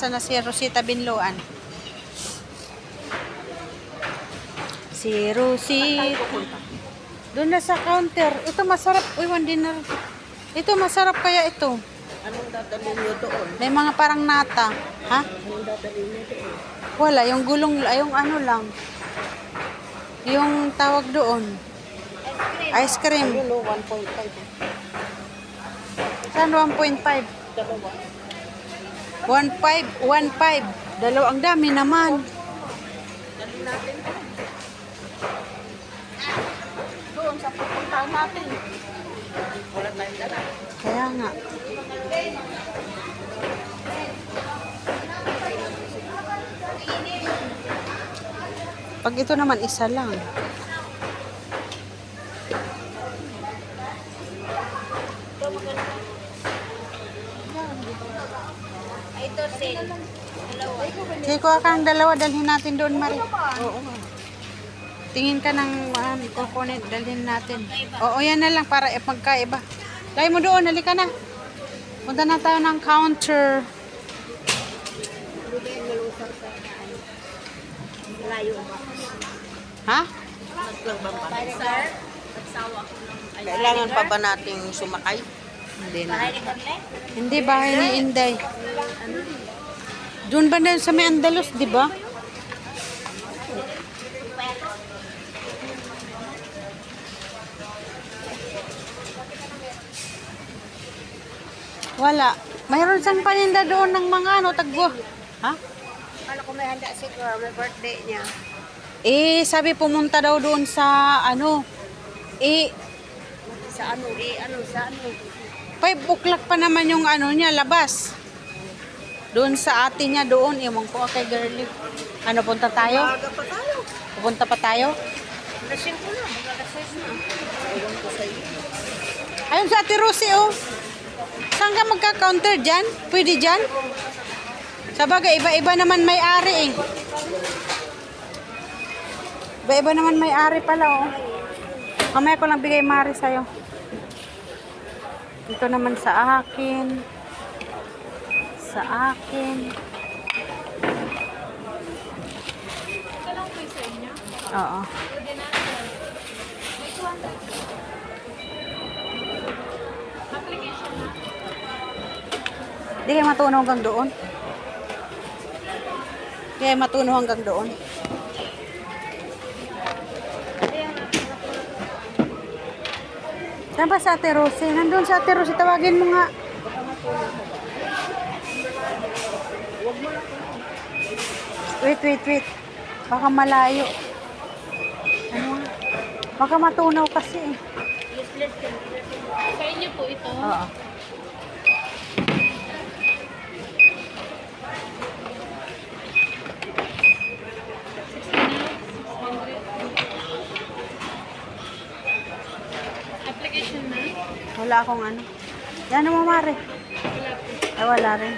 Nasaan na si Rosita Binloan? Si Rosita. Doon na sa counter. Ito masarap. Uy, one dinner. Ito masarap kaya ito. Anong dadalhin nyo doon? May mga parang nata. Ha? Anong dadalhin nyo doon? Wala. Yung gulong, yung ano lang. Yung tawag doon. Ice cream. Ayun o, 1.5. Saan 1.5? Dalawa. 1.5. 1.5. Dalawa. Ang dami naman. Dali natin. Doon sa pupuntahan natin. Wala tayong dala. Kaya nga. Pag ito naman isa lang. Ito, sale. Dalawa. Sige, kuha kang dalawa. Dalhin natin doon, Mari. Oo nga. Tingin ka ng kukunin. Dalhin natin. Oo, yan na lang para magkaiba. Lay mo doon. Halika na. Punta na tayo ng counter. Layo ba? Ha? Sir, nagsawa ko ng... Kailangan pa ba nating sumakay? Hindi na. Hindi, bahay ni Inday. Doon ba na sa may Andalus, di ba? Wala. Mayroon siyang paninda doon ng mga ano, tagbo. Ha? Ano ko may handa si girl, may birthday niya. Eh, sabi pumunta daw doon sa ano. Eh, Sa ano, sa ano. 5 o'clock pa naman yung ano niya, labas. Doon sa ate niya doon. Ewan ko kay girlie. Ano, punta tayo? Maaga pa tayo. Pupunta pa tayo? Lasing ko na, magkakasay na. Ewan ko sa iyo. Ayun sa Ate Rosie, oh. Saan ka magka-counter dyan? Pwede dyan? Sabagay, iba-iba naman may-ari eh. Iba-iba naman may-ari pala, oh. Mamaya ko lang bigay Mari sa'yo. Ito naman sa akin. Sa akin. Ito lang po sa inyo. Oo. Pwede natin. May 200. Application na. Hindi kayo matunaw hanggang doon. Hindi kayo matunaw hanggang doon. Saan ba sa Ate Rosie? Nandun sa Ate Rosie. Tawagin mo nga. Wait. Baka malayo. Ano nga? Baka matunaw kasi eh. Sa inyo po ito. Oo. Application na. Wala akong ano. Yan mo, Mare. Wala po. Ay, wala rin.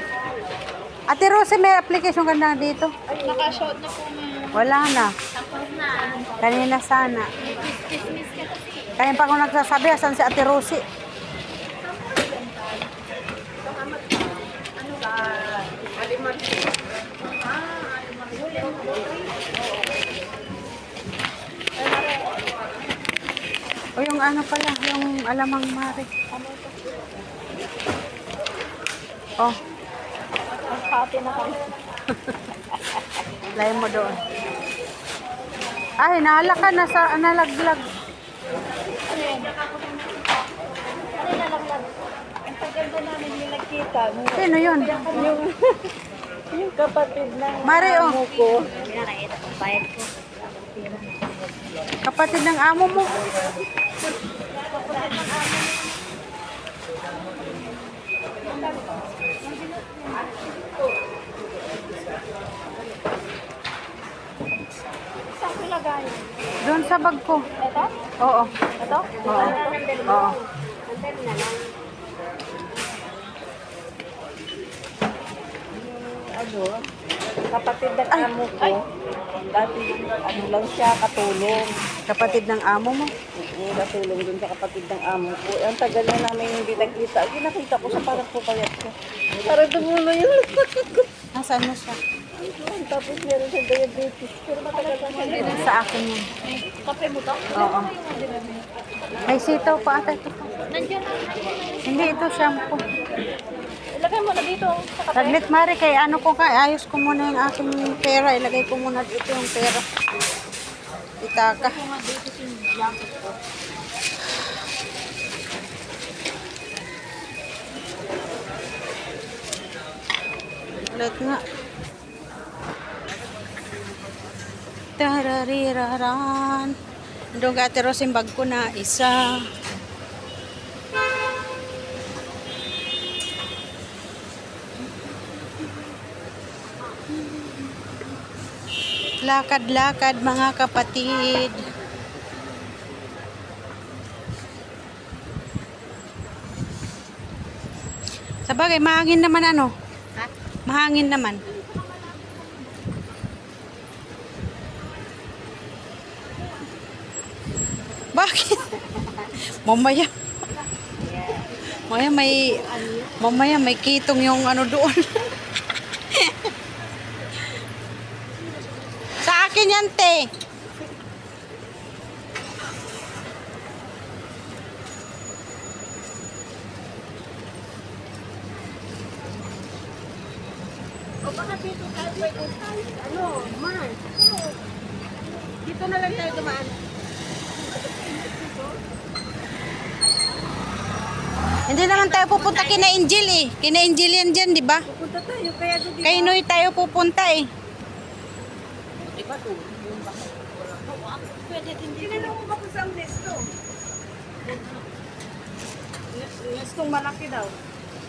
Ate Rosie, may application ka na dito? Naka-shot na po ma'am. Wala na. Tapos na. Kanina sana. Kiss-kiss ka kasi. Kanina pa ako nagsasabi, asan si Ate Rosie? Aliman. O yung ano pala, yung alamang Mare. Oh, Magpati na kami. layo mo doon. Ay, nahala ka na sa nalaglag. Ang tagal ba namin yung nagkita? Sino yun? Yung kapatid ng Mare, oh. amo ko. Kapatid ng amo mo. Saan ko lagay? Doon sa bag ko. Ito? Oo. Ito? Oo. Oo. Nandun na lang. Ano? Kapatid ng amo ko. Dati, ano lang siya, katulong. Kapatid ng amo mo. Katulong dun sa kapatid ng amo ko. Ang tagal na namin hindi nakita. Nakita ko sa parang pupayat ko. Parang tumulo yung Nasaan mo siya? Tapos meron sa diabetes. Pero matagal pa siya. Sa akin yan. Kape mo to? Oo. May sitaw pa ata ito. Nandiyan na. Hindi, ito shampoo. Ilagay mo na dito sa kape. Saglit, Mari, kay ano ko ka, ayos ko muna yung aking pera. Ilagay ko muna dito yung pera. Itaka. Ulit nga. Tarariraran. Doon ka, Ate Rose, yung bag ko na isa. Lakad-lakad mga kapatid. Sabagay, mahangin naman ano? Ha? Mahangin naman. Bakit? Mamaya. Mamaya may kitong yung ano doon. Sa akin yan, te. O baka dito tayo pwede tayo. Ano, man. Dito na lang tayo dumaan. Hindi naman tayo pupunta kina Angel eh. Kina Angel yan dyan, di ba? Pupunta tayo, kaya doon Kay Noy tayo pupunta eh. Diba doon? Pwede din dito. Tinanong mo ba kung saan nesto? Nestong malaki daw.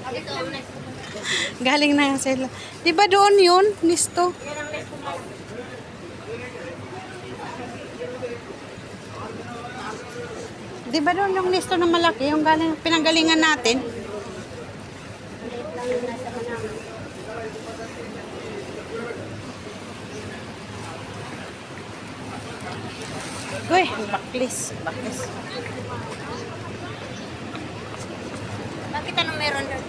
Ito, next. Galing na yan sila. Di ba doon yun, Nisto? Yan ang next mo. Di ba doon yung Nisto na malaki? Yung galing, pinanggalingan natin? Uy, baklis. Baklis. Bakit anong meron doon?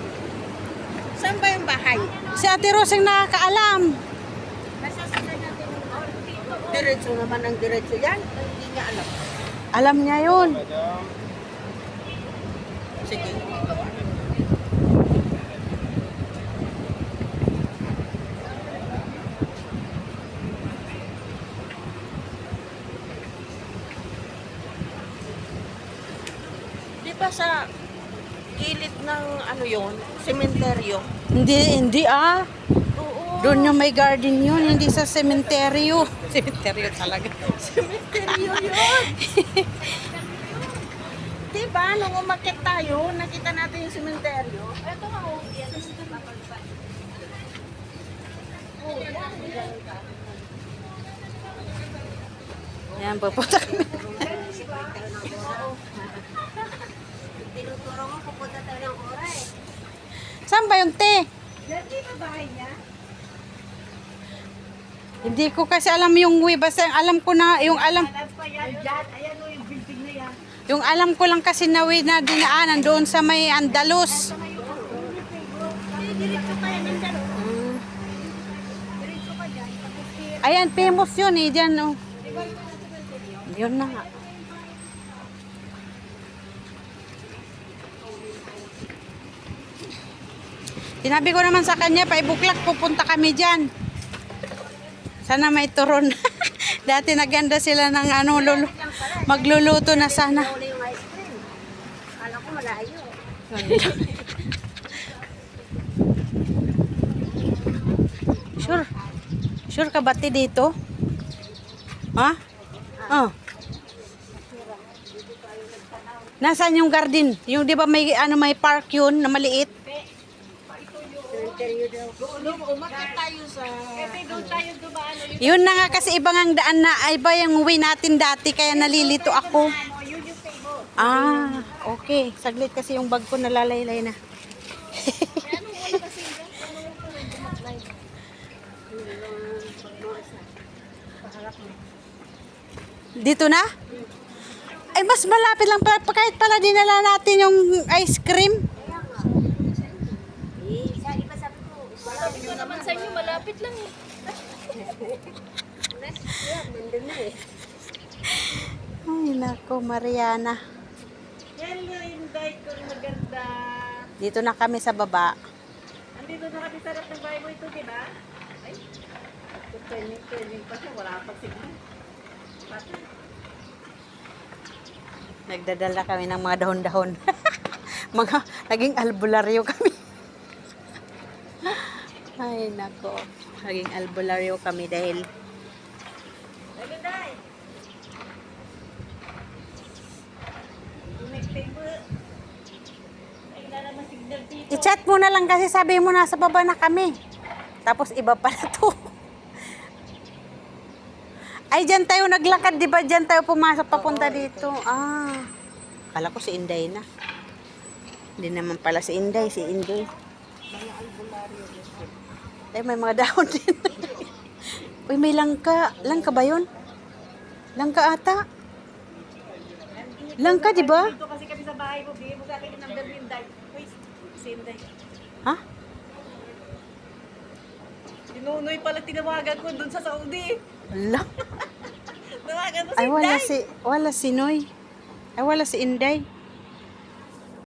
Saan ba yung bahay? Si Ate Rose ang nakakaalam. Masasalan natin yung dito. Diretso naman ang diretso yan. Hindi niya alam. Alam niya yun. Sige. Di ba sa gilid ng ano yon, sementeryo? Hindi ah. Oo. Doon yung may garden yun, hindi sa sementeryo. Sementeryo talaga. Sementeryo yun. Diba, nung umakit tayo, nakita natin yung sementeryo. Ito nga, oh. Yan. Yan, pupunta kami. Tinuturo mo, pupunta tayo ng oras. Saan ba yung te? Hindi ba bahay niya? Hindi ko kasi alam yung way. Basta alam ko na, yung alam, Alam pa yan. Ayan, ayan o yung building na yan. yung alam ko lang kasi na way na dinaanan doon sa may Andalus. Diretso ka yan ng dalo. Diretso ka dyan. Tapos Ayan, famous yun eh, dyan oh. Yun na nga. Sinabi ko naman sa kanya, paibuklak, pupunta kami dyan. Sana may turon. Dati naganda sila ng ano, magluluto na sana. uli yung ice cream. Kala ko malayo. Sure. Sure ka ba ti dito? Ha? Oh. Nasaan yung garden? Yung 'di ba may ano may park yun na maliit? Sementeryo daw. Doon, umakit tayo sa... Kasi doon tayo dumaan. Yun na nga kasi ibang ang daan na iba yung way natin dati kaya nalilito ako. Yun yung table. Ah, okay. Saglit kasi yung bag ko nalalaylay na. Dito na? Ay, mas malapit lang pala. Kahit pala dinala natin yung ice cream. Sa iba sabi ko, wala ko naman sa inyo, malapit lang eh. Ay, nako, Mariana. Hello, Inday ko maganda. Dito na kami sa baba. Andito na kami sa harap ng bahay mo ito, di ba? Ay, training pa siya. Wala pa signal. Patay. Nagdadala kami ng mga dahon-dahon. Mga, naging albularyo kami. Ay, nako. Naging albularyo kami dahil Hello, Day. Connecting mo. Ay, wala naman signal dito. i-chat mo na lang kasi sabi mo nasa baba na kami. Tapos iba pala to. Ay, dyan tayo naglakad, di ba? Dyan tayo pumasok papunta dito. Ah, kala ko si Inday na. Hindi naman pala si Inday, si Inday. Ay, may mga dahon din. Uy, may langka. Langka ba yun? Langka ata. Langka, di ba? Dito kasi kami sa bahay mo. Bigay mo sa akin yung number ni Inday. Uy, si Inday. Ha? Si Nunoy pala tinawagan ko dun sa Saudi. Wala. Tawagan mo si Ay, Inday. wala si Noy. Ay, wala si Inday.